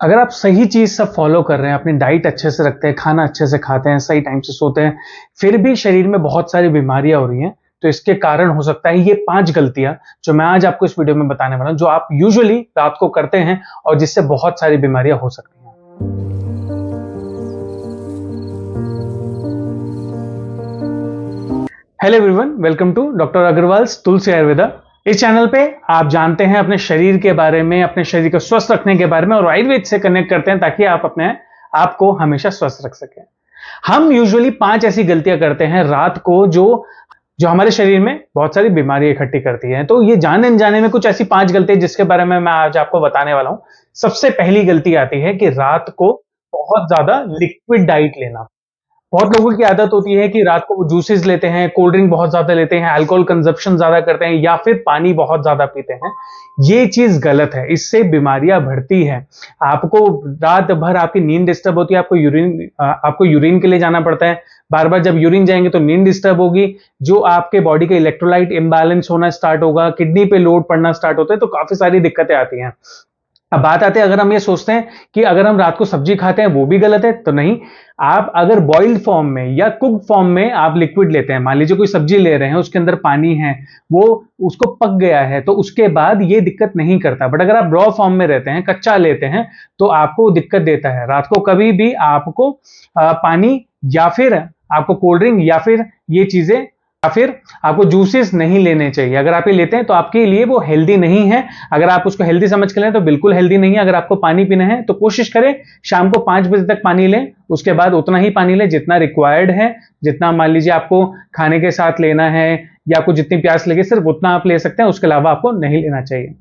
अगर आप सही चीज सब फॉलो कर रहे हैं, अपनी डाइट अच्छे से रखते हैं, खाना अच्छे से खाते हैं, सही टाइम से सोते हैं, फिर भी शरीर में बहुत सारी बीमारियां हो रही हैं, तो इसके कारण हो सकता है ये 5 गलतियां जो मैं आज आपको इस वीडियो में बताने वाला हूं, जो आप यूजुअली रात को करते हैं और जिससे बहुत सारी बीमारियां हो सकती हैं। Hello everyone, welcome to doctor Agarwal's Tulsi Ayurveda. इस चैनल पे आप जानते हैं अपने शरीर के बारे में, अपने शरीर को स्वस्थ रखने के बारे में और आयुर्वेद से कनेक्ट करते हैं ताकि आप अपने आप को हमेशा स्वस्थ रख सकें। हम यूजुअली 5 ऐसी गलतियां करते हैं रात को जो जो हमारे शरीर में बहुत सारी बीमारियां इकट्ठी करती हैं। तो ये जाने अनजाने में कुछ ऐसी 5 गलतियां जिसके बारे में मैं आज आपको बताने वाला हूं। सबसे पहली गलती आती है कि रात को बहुत ज्यादा लिक्विड डाइट लेना। बहुत लोगों की आदत होती है कि रात को वो जूसेस लेते हैं, कोल्ड ड्रिंक बहुत ज्यादा लेते हैं, अल्कोहल कंजप्शन ज्यादा करते हैं या फिर पानी बहुत ज्यादा पीते हैं। ये चीज गलत है, इससे बीमारियां बढ़ती है। आपको रात भर आपकी नींद डिस्टर्ब होती है, आपको यूरिन के लिए जाना पड़ता है। बार बार जब यूरिन जाएंगे तो नींद डिस्टर्ब होगी, जो आपके बॉडी का इलेक्ट्रोलाइट इम्बैलेंस होना स्टार्ट होगा, किडनी पे लोड पड़ना स्टार्ट होता है, तो काफी सारी दिक्कतें आती हैं। अब बात आती है, अगर हम ये सोचते हैं कि अगर हम रात को सब्जी खाते हैं वो भी गलत है, तो नहीं। आप अगर बॉइल्ड फॉर्म में या कुक्ड फॉर्म में आप लिक्विड लेते हैं, मान लीजिए कोई सब्जी ले रहे हैं, उसके अंदर पानी है, वो उसको पक गया है, तो उसके बाद ये दिक्कत नहीं करता। बट अगर आप रॉ फॉर्म में रहते हैं, कच्चा लेते हैं, तो आपको दिक्कत देता है। रात को कभी भी आपको पानी या फिर आपको कोल्ड ड्रिंक या फिर ये चीजें या फिर आपको जूसेस नहीं लेने चाहिए। अगर आप ये लेते हैं तो आपके लिए वो हेल्दी नहीं है। अगर आप उसको हेल्दी समझ के लें तो बिल्कुल हेल्दी नहीं है। अगर आपको पानी पीना है तो कोशिश करें शाम को 5 बजे तक पानी लें, उसके बाद उतना ही पानी लें जितना रिक्वायर्ड है। जितना मान लीजिए आपको खाने के साथ लेना है या आपको जितनी प्यास लगे सिर्फ उतना आप ले सकते हैं, उसके अलावा आपको नहीं लेना चाहिए।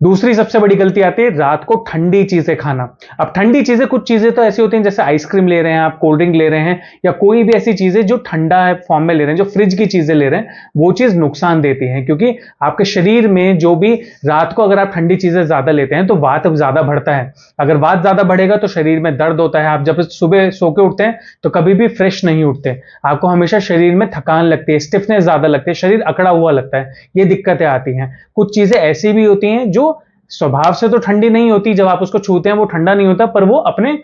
दूसरी सबसे बड़ी गलती आती है रात को ठंडी चीजें खाना। अब ठंडी चीजें, कुछ चीजें तो ऐसी होती हैं जैसे आइसक्रीम ले रहे हैं आप, कोल्ड ड्रिंक ले रहे हैं या कोई भी ऐसी चीजें जो ठंडा फॉर्म में ले रहे हैं, जो फ्रिज की चीजें ले रहे हैं, वो चीज नुकसान देती है। क्योंकि आपके शरीर में जो भी रात को अगर आप ठंडी चीजें ज्यादा लेते हैं तो वात ज्यादा बढ़ता है। अगर वात ज्यादा बढ़ेगा तो शरीर में दर्द होता है। आप जब सुबह सो के उठते हैं तो कभी भी फ्रेश नहीं उठते, आपको हमेशा शरीर में थकान लगती है, स्टिफनेस ज्यादा लगती है, शरीर अकड़ा हुआ लगता है। ये दिक्कतें आती हैं। कुछ चीजें ऐसी भी होती हैं जो स्वभाव से तो ठंडी नहीं होती, जब आप उसको छूते हैं वो ठंडा नहीं होता, पर वो अपने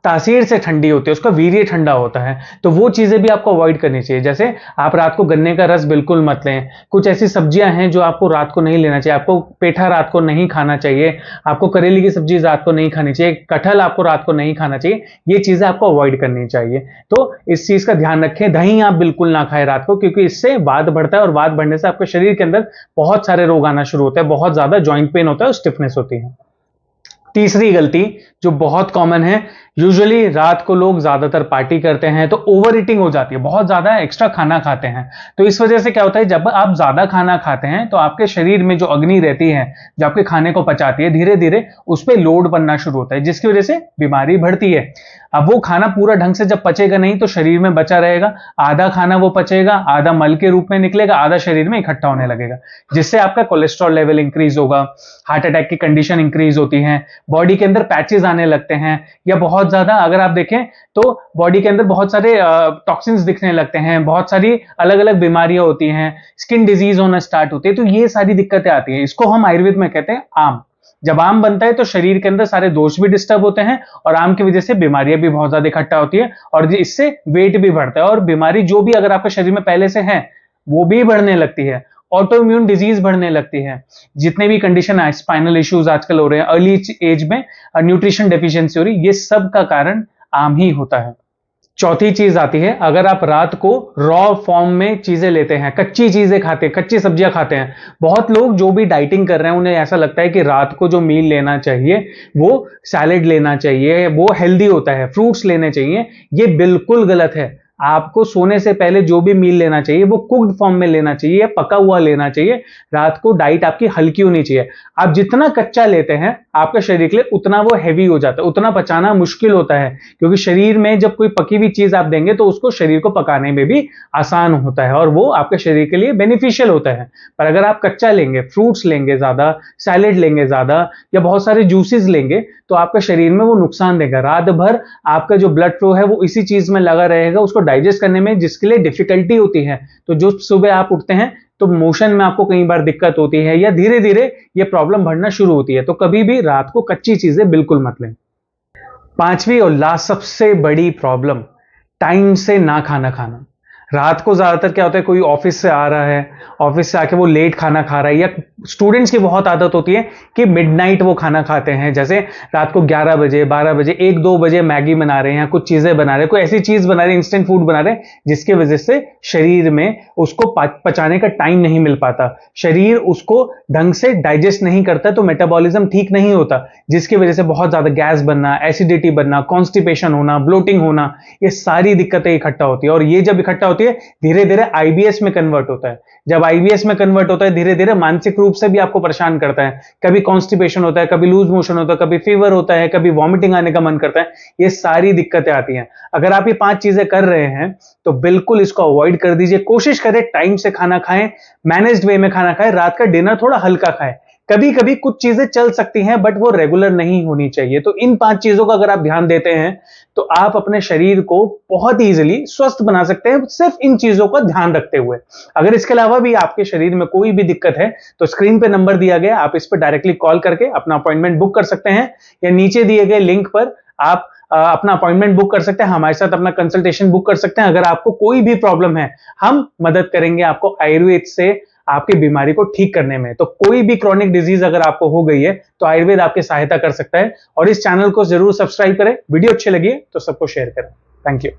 तासीर से ठंडी होती है, उसका वीर्य ठंडा होता है। तो वो चीजें भी आपको अवॉइड करनी चाहिए। जैसे आप रात को गन्ने का रस बिल्कुल मत लें। कुछ ऐसी सब्जियां हैं जो आपको रात को नहीं लेना चाहिए। आपको पेठा रात को नहीं खाना चाहिए, आपको करेले की सब्जी रात को नहीं खानी चाहिए, कटहल आपको रात को नहीं खाना चाहिए। ये चीजें आपको अवॉइड करनी चाहिए। तो इस चीज का ध्यान रखें। दही आप बिल्कुल ना खाएं रात को, क्योंकि इससे वात बढ़ता है और वात बढ़ने से आपके शरीर के अंदर बहुत सारे रोग आना शुरू होते हैं, बहुत ज्यादा ज्वाइंट पेन होता है और स्टिफनेस होती है। तीसरी गलती जो बहुत कॉमन है, यूजुअली रात को लोग ज्यादातर पार्टी करते हैं तो ओवर ईटिंग हो जाती है, बहुत ज्यादा एक्स्ट्रा खाना खाते हैं। तो इस वजह से क्या होता है, जब आप ज्यादा खाना खाते हैं तो आपके शरीर में जो अग्नि रहती है जो आपके खाने को पचाती है, धीरे धीरे उस पर लोड बनना शुरू होता है, जिसकी वजह से बीमारी बढ़ती है। अब वो खाना पूरा ढंग से जब पचेगा नहीं तो शरीर में बचा रहेगा, आधा खाना वो पचेगा, आधा मल के रूप में निकलेगा, आधा शरीर में इकट्ठा होने लगेगा, जिससे आपका कोलेस्ट्रॉल लेवल इंक्रीज होगा, हार्ट अटैक की कंडीशन इंक्रीज होती है, बॉडी के अंदर पैचेस आने लगते हैं, या बहुत ज्यादा अगर आप देखें तो बॉडी के अंदर बहुत सारे टॉक्सिन्स दिखने लगते हैं, बहुत सारी अलग अलग बीमारियां होती हैं, स्किन डिजीज होना स्टार्ट होती है। तो ये सारी दिक्कतें आती हैं। इसको हम आयुर्वेद में कहते हैं आम। जब आम बनता है तो शरीर के अंदर सारे दोष भी डिस्टर्ब होते हैं और आम की वजह से बीमारियां भी बहुत ज्यादा इकट्ठा होती है और इससे वेट भी बढ़ता है और बीमारी जो भी अगर आपके शरीर में पहले से है वो भी बढ़ने लगती है। ऑटो इम्यून डिजीज बढ़ने लगती है। जितने भी कंडीशन है, स्पाइनल इश्यूज आजकल हो रहे हैं, अर्ली एज में न्यूट्रिशन डेफिशिएंसी हो रही है, ये सब का कारण आम ही होता है। चौथी चीज आती है, अगर आप रात को रॉ फॉर्म में चीजें लेते हैं, कच्ची चीजें खाते हैं, कच्ची सब्जियां खाते हैं। बहुत लोग जो भी डाइटिंग कर रहे हैं उन्हें ऐसा लगता है कि रात को जो मील लेना चाहिए वो सैलेड लेना चाहिए, वो हेल्दी होता है, फ्रूट्स लेने चाहिए। ये बिल्कुल गलत है। आपको सोने से पहले जो भी मील लेना चाहिए वो कुक्ड फॉर्म में लेना चाहिए, पका हुआ लेना चाहिए। रात को डाइट आपकी हल्की होनी चाहिए। आप जितना कच्चा लेते हैं आपके शरीर के लिए उतना वो हैवी हो जाता है, उतना पचाना मुश्किल होता है, क्योंकि शरीर में जब कोई पकी हुई चीज आप देंगे तो उसको शरीर को पकाने में भी आसान होता है और वो आपके शरीर के लिए बेनिफिशियल होता है। पर अगर आप कच्चा लेंगे, फ्रूट्स लेंगे ज्यादा, सैलेड लेंगे ज्यादा या बहुत सारे जूसेस लेंगे तो आपके शरीर में वो नुकसान देगा। रात भर आपका जो ब्लड फ्लो है वो इसी चीज में लगा रहेगा, उसको डाइजेस्ट करने में जिसके लिए डिफिकल्टी होती है। तो जो सुबह आप उठते हैं तो मोशन में आपको कई बार दिक्कत होती है या धीरे धीरे ये प्रॉब्लम बढ़ना शुरू होती है, तो कभी भी रात को कच्ची चीजें बिल्कुल मत लें। पांचवी और लास्ट सबसे बड़ी प्रॉब्लम, टाइम से ना खाना खाना। रात को ज्यादातर क्या होता है, कोई ऑफिस से आ रहा है, ऑफिस से आके वो लेट खाना खा रहा है, या स्टूडेंट्स की बहुत आदत होती है कि मिडनाइट वो खाना खाते हैं, जैसे रात को 11 बजे 12 बजे 1-2 बजे मैगी बना रहे हैं, कुछ चीजें बना रहे हैं, कोई ऐसी चीज बना रहे हैं, इंस्टेंट फूड बना रहे हैं, जिसकी वजह से शरीर में उसको पचाने का टाइम नहीं मिल पाता, शरीर उसको ढंग से डाइजेस्ट नहीं करता, तो मेटाबॉलिज्म ठीक नहीं होता, जिसकी वजह से बहुत ज्यादा गैस बनना, एसिडिटी बनना, कॉन्स्टिपेशन होना, ब्लोटिंग होना, ये सारी दिक्कतें इकट्ठा होती है। और ये जब इकट्ठा होती है धीरे धीरे आईबीएस में कन्वर्ट होता है। जब आईबीएस में कन्वर्ट होता है धीरे धीरे मानसिक रूप से भी आपको परेशान करता है, कभी कॉन्स्टिपेशन होता है, कभी लूज मोशन होता है, कभी फीवर होता है, कभी वॉमिटिंग आने का मन करता है, ये सारी दिक्कतें आती हैं। अगर आप ये 5 चीजें कर रहे हैं तो बिल्कुल इसको अवॉइड कर दीजिए, कोशिश करें टाइम से खाना खाएं, मैनेज्ड वे में खाना खाएं, रात का डिनर थोड़ा हल्का खाएं। कभी कभी कुछ चीजें चल सकती हैं बट वो रेगुलर नहीं होनी चाहिए। तो इन 5 चीजों का अगर आप ध्यान देते हैं तो आप अपने शरीर को बहुत इजीली स्वस्थ बना सकते हैं, सिर्फ इन चीजों का ध्यान रखते हुए। अगर इसके अलावा भी आपके शरीर में कोई भी दिक्कत है तो स्क्रीन पे नंबर दिया गया, आप इस पर डायरेक्टली कॉल करके अपना अपॉइंटमेंट बुक कर सकते हैं, या नीचे दिए गए लिंक पर आप अपना अपॉइंटमेंट बुक कर सकते हैं, हमारे साथ अपना कंसल्टेशन बुक कर सकते हैं। अगर आपको कोई भी प्रॉब्लम है, हम मदद करेंगे आपको आयुर्वेद से आपकी बीमारी को ठीक करने में। तो कोई भी क्रॉनिक डिजीज अगर आपको हो गई है तो आयुर्वेद आपकी सहायता कर सकता है। और इस चैनल को जरूर सब्सक्राइब करें, वीडियो अच्छी लगी तो सबको शेयर करें। Thank you.